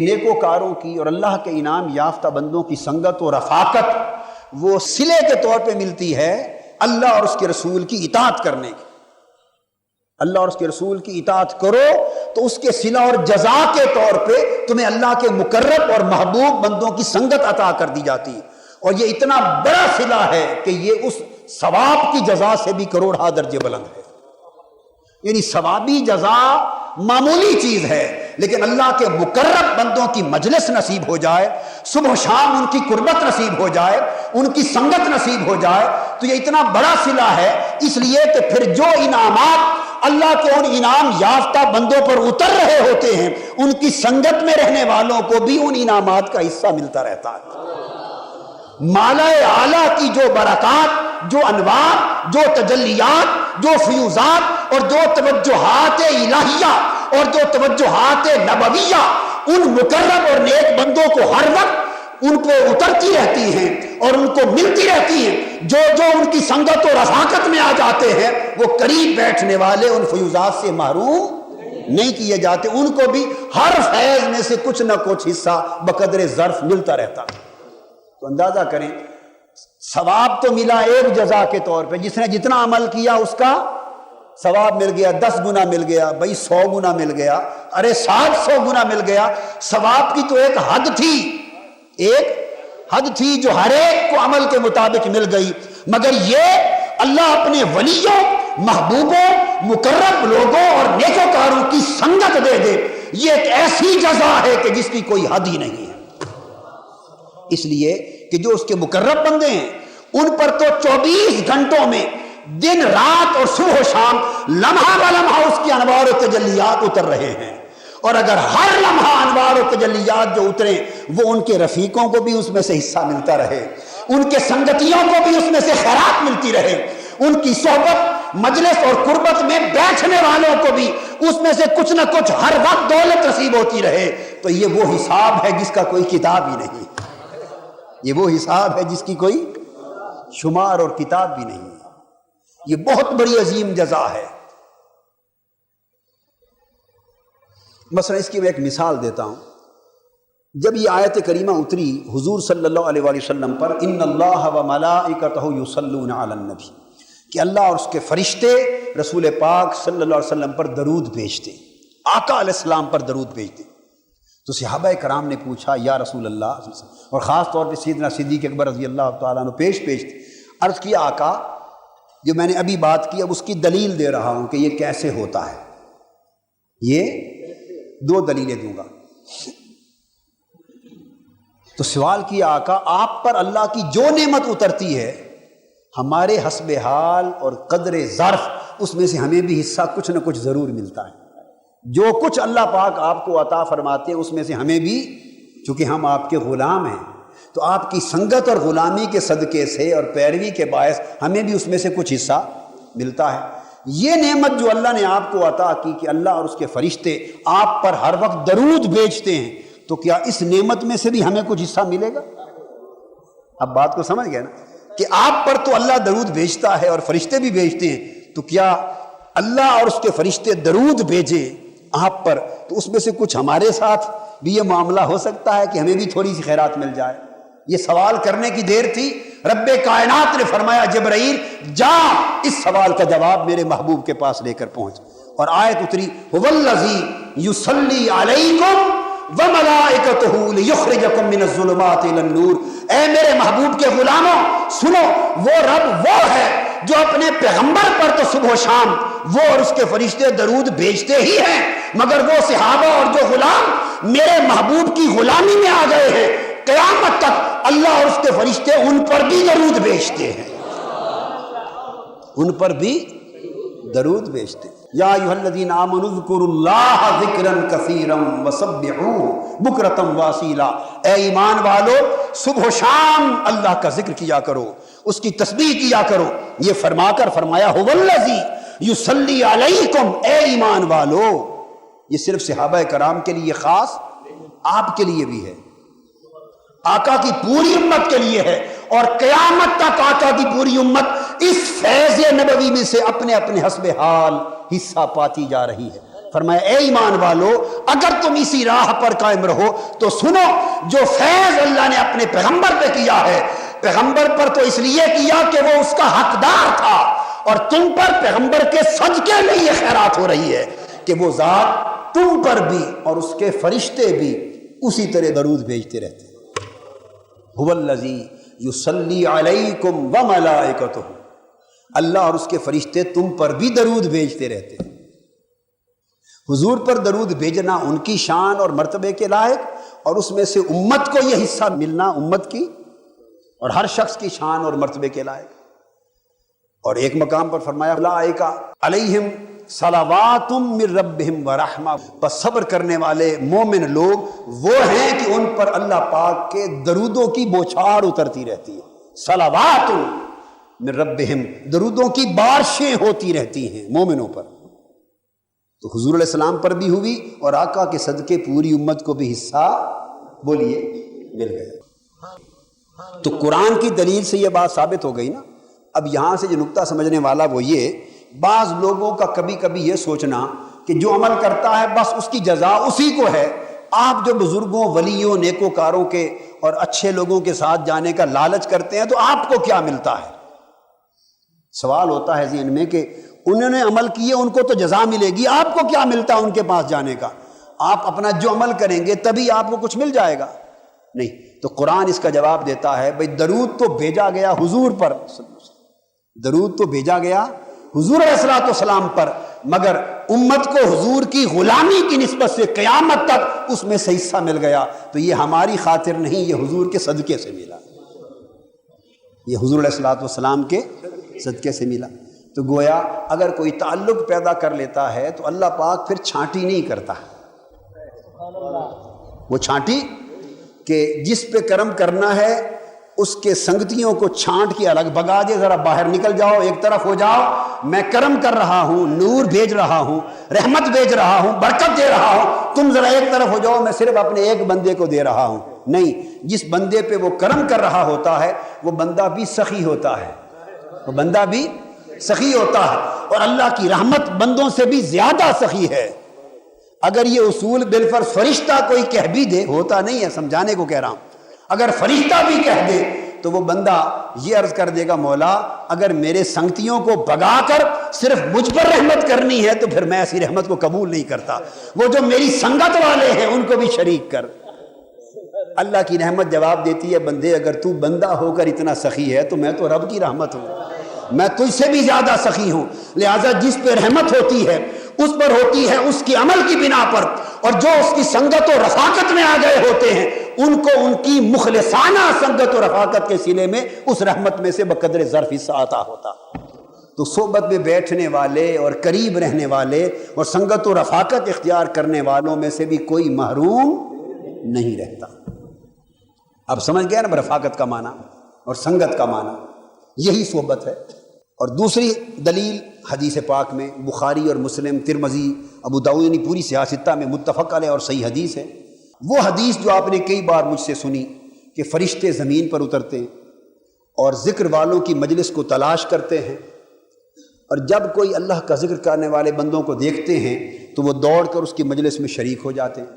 نیکوکاروں کی اور اللہ کے انعام یافتہ بندوں کی سنگت و رفاقت وہ صلے کے طور پہ ملتی ہے اللہ اور اس کے رسول کی اطاعت کرنے کی۔ اللہ اور اس کے رسول کی اطاعت کرو تو اس کے صلہ اور جزا کے طور پہ تمہیں اللہ کے مقرب اور محبوب بندوں کی سنگت عطا کر دی جاتی ہے، اور یہ اتنا بڑا صلہ ہے کہ یہ اس ثواب کی جزا سے بھی کروڑہ درجے بلند ہے۔ یعنی ثوابی جزا معمولی چیز ہے، لیکن اللہ کے مقرب بندوں کی مجلس نصیب ہو جائے، صبح و شام ان کی قربت نصیب ہو جائے، ان کی سنگت نصیب ہو جائے، تو یہ اتنا بڑا صلہ ہے، اس لیے کہ پھر جو انعامات اللہ کے ان انعام یافتہ بندوں پر اتر رہے ہوتے ہیں ان کی سنگت میں رہنے والوں کو بھی ان انعامات کا حصہ ملتا رہتا ہے۔ مالا اعلیٰ کی جو برکات، جو انوار، جو تجلیات، جو فیوزات اور جو توجہات الہیہ اور جو توجہات نبویہ ان مقرب اور نیک بندوں کو ہر وقت ان پہ اترتی رہتی ہیں اور ان کو ملتی رہتی ہیں، جو جو ان کی سنگت و رفاقت میں آ جاتے ہیں وہ قریب بیٹھنے والے ان فیوزات سے محروم نہیں کیے جاتے، ان کو بھی ہر فیض میں سے کچھ نہ کچھ حصہ بقدر ظرف ملتا رہتا۔ تو اندازہ کریں، ثواب تو ملا ایک جزا کے طور پہ، جس نے جتنا عمل کیا اس کا ثواب مل گیا، 10 گنا مل گیا، بھائی 100 گنا مل گیا، ارے 700 گنا مل گیا۔ ثواب کی تو ایک حد تھی، ایک حد تھی جو ہر ایک کو عمل کے مطابق مل گئی، مگر یہ اللہ اپنے ولیوں، محبوبوں، مقرب لوگوں اور نیکوکاروں کی سنگت دے دے، یہ ایک ایسی جزا ہے کہ جس کی کوئی حد ہی نہیں ہے۔ اس لیے کہ جو اس کے مقرب بندے ہیں ان پر تو 24 گھنٹوں میں دن رات اور صبح و شام لمحہ بلمحہ اس کی انوار و تجلیات اتر رہے ہیں، اور اگر ہر لمحہ انوار و تجلیات جو اتریں وہ ان کے رفیقوں کو بھی اس میں سے حصہ ملتا رہے، ان کے سنگتیوں کو بھی اس میں سے خیرات ملتی رہے، ان کی صحبت مجلس اور قربت میں بیٹھنے والوں کو بھی اس میں سے کچھ نہ کچھ ہر وقت دولت نصیب ہوتی رہے، تو یہ وہ حساب ہے جس کا کوئی کتاب ہی نہیں، یہ وہ حساب ہے جس کی کوئی شمار اور کتاب بھی نہیں ہے۔ یہ بہت بڑی عظیم جزا ہے۔ مثلا اس کی میں ایک مثال دیتا ہوں۔ جب یہ آیت کریمہ اتری حضور صلی اللہ علیہ وآلہ وسلم پر، ان اللہ و ملائکتہ یصلون علی النبی، کہ اللہ اور اس کے فرشتے رسول پاک صلی اللہ علیہ وسلم پر درود بھیجتے، آقا علیہ السلام پر درود بھیجتے۔ تو صحابہ کرام نے پوچھا یا رسول اللہ، اور خاص طور پہ سیدنا صدیق اکبر رضی اللہ تعالیٰ عنہ پیش تھے، عرض کیا آقا جو میں نے ابھی بات کی اب اس کی دلیل دے رہا ہوں کہ یہ کیسے ہوتا ہے، یہ 2 دلیلیں دوں گا۔ تو سوال کیا آقا آپ پر اللہ کی جو نعمت اترتی ہے ہمارے حسب حال اور قدر ظرف اس میں سے ہمیں بھی حصہ کچھ نہ کچھ ضرور ملتا ہے، جو کچھ اللہ پاک آپ کو عطا فرماتے ہیں اس میں سے ہمیں بھی، چونکہ ہم آپ کے غلام ہیں تو آپ کی سنگت اور غلامی کے صدقے سے اور پیروی کے باعث ہمیں بھی اس میں سے کچھ حصہ ملتا ہے۔ یہ نعمت جو اللہ نے آپ کو عطا کی کہ اللہ اور اس کے فرشتے آپ پر ہر وقت درود بھیجتے ہیں، تو کیا اس نعمت میں سے بھی ہمیں کچھ حصہ ملے گا؟ اب بات کو سمجھ گئے نا کہ آپ پر تو اللہ درود بھیجتا ہے اور فرشتے بھی بھیجتے ہیں، تو کیا اللہ اور اس کے فرشتے درود بھیجیں آپ پر تو اس میں سے کچھ ہمارے ساتھ بھی یہ معاملہ ہو سکتا ہے کہ ہمیں بھی تھوڑی سی خیرات مل جائے؟ یہ سوال کرنے کی دیر تھی، رب کائنات نے فرمایا جبرائیل جا اس سوال کا جواب میرے محبوب کے پاس لے کر پہنچ، اور آیت اتری هو الذی یصلی علیکم وملائکتہ لیخرجکم من الظلمات الی النور، اے میرے محبوب کے غلاموں سنو، وہ رب وہ ہے جو اپنے پیغمبر پر تو صبح و شام وہ اور اس کے فرشتے درود بھیجتے ہی ہیں، مگر وہ صحابہ اور جو غلام میرے محبوب کی غلامی میں آ گئے ہیں قیامت تک اللہ اور اس کے فرشتے ان پر بھی درود بھیجتے ہیں، ان پر بھی درود بھیجتے ہیں۔ یا ایھا الذین آمنوا اذکروا اللہ ذکرا کثیرا وسبحوہ بکرۃ واصیلا، اے ایمان والو صبح و شام اللہ کا ذکر کیا کرو، اس کی تسبیح کیا کرو۔ یہ فرما کر فرمایا هو الذی یصلی علیکم، اے ایمان والو، یہ صرف صحابہ کرام کے لیے خاص، آپ کے لیے بھی ہے، آقا کی پوری امت کے لیے ہے، اور قیامت تک آقا کی پوری امت اس فیض نبوی میں سے اپنے اپنے حسب حال حصہ پاتی جا رہی ہے۔ فرمایا اے ایمان والو اگر تم اسی راہ پر قائم رہو تو سنو جو فیض اللہ نے اپنے پیغمبر پہ کیا ہے، پیغمبر پر تو اس لیے کیا کہ وہ اس کا حقدار تھا، اور تم پر پیغمبر کے صدقے میں یہ خیرات ہو رہی ہے کہ وہ ذات تم پر بھی اور اس کے فرشتے بھی اسی طرح درود بھیجتے رہتے ہیں۔ هو الذی یصلی علیکم وملائکتہ، اللہ اور اس کے فرشتے تم پر بھی درود بھیجتے رہتے ہیں۔ حضور پر درود بھیجنا ان کی شان اور مرتبے کے لائق، اور اس میں سے امت کو یہ حصہ ملنا امت کی اور ہر شخص کی شان اور مرتبے کے لائق۔ اور ایک مقام پر فرمایا اولئک علیہم صلوات من ربہم ورحمہ، بس صبر کرنے والے مومن لوگ وہ ہیں کہ ان پر اللہ پاک کے درودوں کی بوچھار اترتی رہتی ہے۔ صلوات من ربہم، درودوں کی بارشیں ہوتی رہتی ہیں مومنوں پر۔ تو حضور علیہ السلام پر بھی ہوئی، اور آقا کے صدقے پوری امت کو بھی حصہ بولیے مل گیا۔ تو قرآن کی دلیل سے یہ بات ثابت ہو گئی نا۔ اب یہاں سے جو نقطہ سمجھنے والا وہ یہ، بعض لوگوں کا کبھی کبھی یہ سوچنا کہ جو عمل کرتا ہے بس اس کی جزا اسی کو ہے۔ آپ جو بزرگوں، ولیوں، نیکوکاروں کے اور اچھے لوگوں کے ساتھ جانے کا لالچ کرتے ہیں تو آپ کو کیا ملتا ہے؟ سوال ہوتا ہے ذہن میں کہ انہوں نے عمل کیے، ان کو تو جزا ملے گی، آپ کو کیا ملتا ہے ان کے پاس جانے کا؟ آپ اپنا جو عمل کریں گے تبھی آپ کو کچھ مل جائے گا؟ نہیں۔ تو قرآن اس کا جواب دیتا ہے بھئی درود تو بھیجا گیا حضور پر، درود تو بھیجا گیا حضور علیہ السلام پر، مگر امت کو حضور کی غلامی کی نسبت سے قیامت تک اس میں سے حصہ مل گیا۔ تو یہ ہماری خاطر نہیں، یہ حضور کے صدقے سے ملا، یہ حضور علیہ السلام کے صدقے سے ملا۔ تو گویا اگر کوئی تعلق پیدا کر لیتا ہے تو اللہ پاک پھر چھانٹی نہیں کرتا، وہ چھانٹی کہ جس پہ کرم کرنا ہے اس کے سنگتیوں کو چھانٹ کے الگ بگا دے، ذرا باہر نکل جاؤ، ایک طرف ہو جاؤ، میں کرم کر رہا ہوں، نور بھیج رہا ہوں، رحمت بھیج رہا ہوں، برکت دے رہا ہوں، تم ذرا ایک طرف ہو جاؤ، میں صرف اپنے ایک بندے کو دے رہا ہوں۔ نہیں، جس بندے پہ وہ کرم کر رہا ہوتا ہے وہ بندہ بھی سخی ہوتا ہے، وہ بندہ بھی سخی ہوتا ہے، اور اللہ کی رحمت بندوں سے بھی زیادہ سخی ہے۔ اگر یہ اصول بالفرض فرشتہ کوئی کہہ بھی دے، ہوتا نہیں ہے، سمجھانے کو کہہ رہا ہوں، اگر فرشتہ بھی کہہ دے تو وہ بندہ یہ عرض کر دے گا مولا اگر میرے سنگتیوں کو بگا کر صرف مجھ پر رحمت کرنی ہے تو پھر میں ایسی رحمت کو قبول نہیں کرتا، وہ جو میری سنگت والے ہیں ان کو بھی شریک کر۔ اللہ کی رحمت جواب دیتی ہے بندے اگر تو بندہ ہو کر اتنا سخی ہے تو میں تو رب کی رحمت ہوں، میں تجھ سے بھی زیادہ سخی ہوں، لہٰذا جس پہ رحمت ہوتی ہے اس پر ہوتی ہے اس کی عمل کی بنا پر، اور جو اس کی سنگت و رفاقت میں آ گئے ہوتے ہیں ان کو ان کی مخلصانہ سنگت و رفاقت کے سلے میں اس رحمت میں سے بقدر ظرف حصہ عطا ہوتا۔ تو صحبت میں بیٹھنے والے اور قریب رہنے والے اور سنگت و رفاقت اختیار کرنے والوں میں سے بھی کوئی محروم نہیں رہتا۔ اب سمجھ گیا نا رفاقت کا معنی اور سنگت کا معنی، یہی صحبت ہے۔ اور دوسری دلیل حدیث پاک میں بخاری اور مسلم، ترمذی، ابو داؤد یعنی پوری سیاستہ میں متفق علیہ اور صحیح حدیث ہے، وہ حدیث جو آپ نے کئی بار مجھ سے سنی کہ فرشتے زمین پر اترتے ہیں اور ذکر والوں کی مجلس کو تلاش کرتے ہیں، اور جب کوئی اللہ کا ذکر کرنے والے بندوں کو دیکھتے ہیں تو وہ دوڑ کر اس کی مجلس میں شریک ہو جاتے ہیں،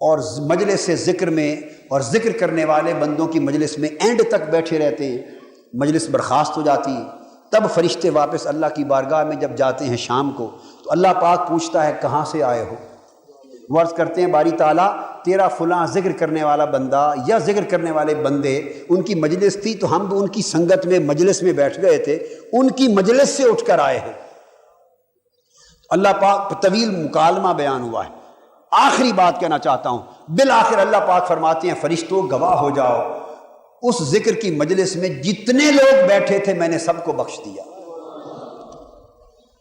اور مجلس ذکر میں اور ذکر کرنے والے بندوں کی مجلس میں اینڈ تک بیٹھے رہتے ہیں، مجلس برخاست ہو جاتی ہے۔ تب فرشتے واپس اللہ کی بارگاہ میں جب جاتے ہیں شام کو تو اللہ پاک پوچھتا ہے کہاں سے آئے ہو؟ وہ عرض کرتے ہیں باری تعالیٰ تیرا فلاں ذکر کرنے والا بندہ یا ذکر کرنے والے بندے ان کی مجلس تھی تو ہم بھی ان کی سنگت میں مجلس میں بیٹھ گئے تھے، ان کی مجلس سے اٹھ کر آئے ہیں۔ اللہ پاک طویل مکالمہ بیان ہوا ہے۔ آخری بات کہنا چاہتا ہوں، بالآخر اللہ پاک فرماتے ہیں فرشتوں گواہ ہو جاؤ، اس ذکر کی مجلس میں جتنے لوگ بیٹھے تھے میں نے سب کو بخش دیا۔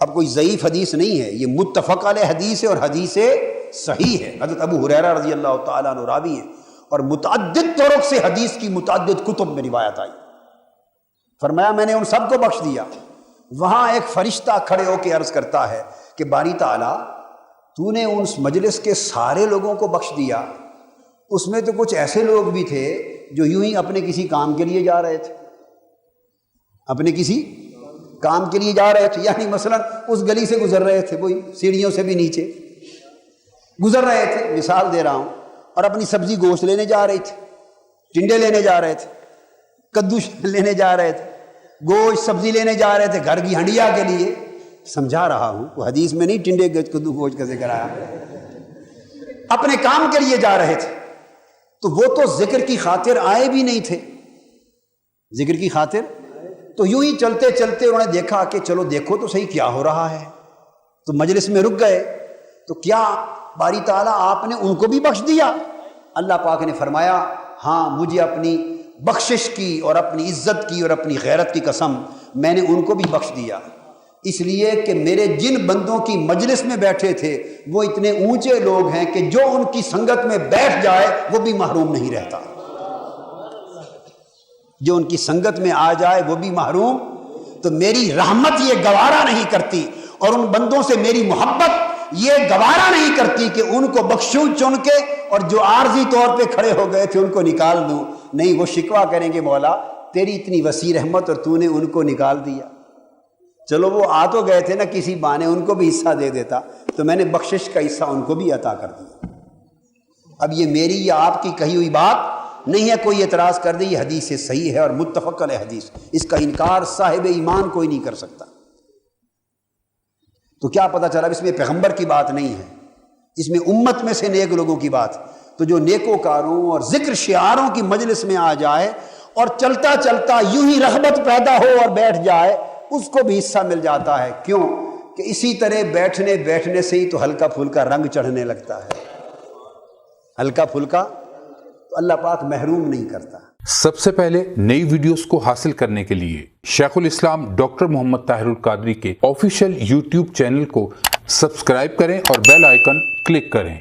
اب کوئی ضعیف حدیث نہیں ہے، یہ متفق علیہ حدیث ہے اور حدیث صحیح ہے۔ حضرت ابو ہریرہ رضی اللہ تعالیٰ عنہ راوی ہیں، اور متعدد طرق سے حدیث کی متعدد کتب میں روایت آئی۔ فرمایا میں نے ان سب کو بخش دیا۔ وہاں ایک فرشتہ کھڑے ہو کے عرض کرتا ہے کہ باری تعالیٰ تو نے اس مجلس کے سارے لوگوں کو بخش دیا، اس میں تو کچھ ایسے لوگ بھی تھے جو یوں ہی اپنے کسی کام کے لیے جا رہے تھے، اپنے کسی کام کے لیے جا رہے تھے، یعنی مثلا اس گلی سے گزر رہے تھے، وہی سیڑھیوں سے بھی نیچے، گزر رہے تھے، مثال دے رہا ہوں، اور اپنی سبزی گوشت لینے جا رہے تھے، ٹنڈے لینے جا رہے تھے، کدو لینے جا رہے تھے، گوشت سبزی لینے جا رہے تھے گھر کی ہنڈیا کے لیے. سمجھا رہا ہوں، وہ حدیث میں نہیں ٹنڈے کدو گوشت کا ذکر آیا. اپنے کام کے لیے جا رہے تھے، تو وہ تو ذکر کی خاطر آئے بھی نہیں تھے. ذکر کی خاطر تو یوں ہی چلتے چلتے انہوں نے دیکھا کہ چلو دیکھو تو صحیح کیا ہو رہا ہے، تو مجلس میں رک گئے. تو کیا باری تعالیٰ آپ نے ان کو بھی بخش دیا؟ اللہ پاک نے فرمایا ہاں، مجھے اپنی بخشش کی اور اپنی عزت کی اور اپنی غیرت کی قسم، میں نے ان کو بھی بخش دیا، اس لیے کہ میرے جن بندوں کی مجلس میں بیٹھے تھے وہ اتنے اونچے لوگ ہیں کہ جو ان کی سنگت میں بیٹھ جائے وہ بھی محروم نہیں رہتا. جو ان کی سنگت میں آ جائے وہ بھی محروم. تو میری رحمت یہ گوارا نہیں کرتی، اور ان بندوں سے میری محبت یہ گوارا نہیں کرتی کہ ان کو بخشوں چن کے اور جو عارضی طور پہ کھڑے ہو گئے تھے ان کو نکال دوں. نہیں، وہ شکوہ کریں گے مولا تیری اتنی وسیع رحمت اور تو نے ان کو نکال دیا. چلو وہ آ تو گئے تھے نا کسی بہانے، ان کو بھی حصہ دے دیتا، تو میں نے بخشش کا حصہ ان کو بھی عطا کر دیا. اب یہ میری یا آپ کی کہی ہوئی بات نہیں ہے، کوئی اعتراض کر دے یہ حدیث صحیح ہے اور متفق علیہ حدیث، اس کا انکار صاحب ایمان کوئی نہیں کر سکتا. تو کیا پتہ چلا اس میں پیغمبر کی بات نہیں ہے، اس میں امت میں سے نیک لوگوں کی بات. تو جو نیکوکاروں اور ذکر شعاروں کی مجلس میں آ جائے اور چلتا چلتا یوں ہی رغبت پیدا ہو اور بیٹھ جائے، اس کو بھی حصہ مل جاتا ہے. کیوں کہ اسی طرح بیٹھنے سے ہی تو ہلکا پھلکا رنگ چڑھنے لگتا ہے. ہلکا پھلکا تو اللہ پاک محروم نہیں کرتا. سب سے پہلے نئی ویڈیوز کو حاصل کرنے کے لیے شیخ الاسلام ڈاکٹر محمد طاہر القادری کے آفیشیل یوٹیوب چینل کو سبسکرائب کریں اور بیل آئیکن کلک کریں.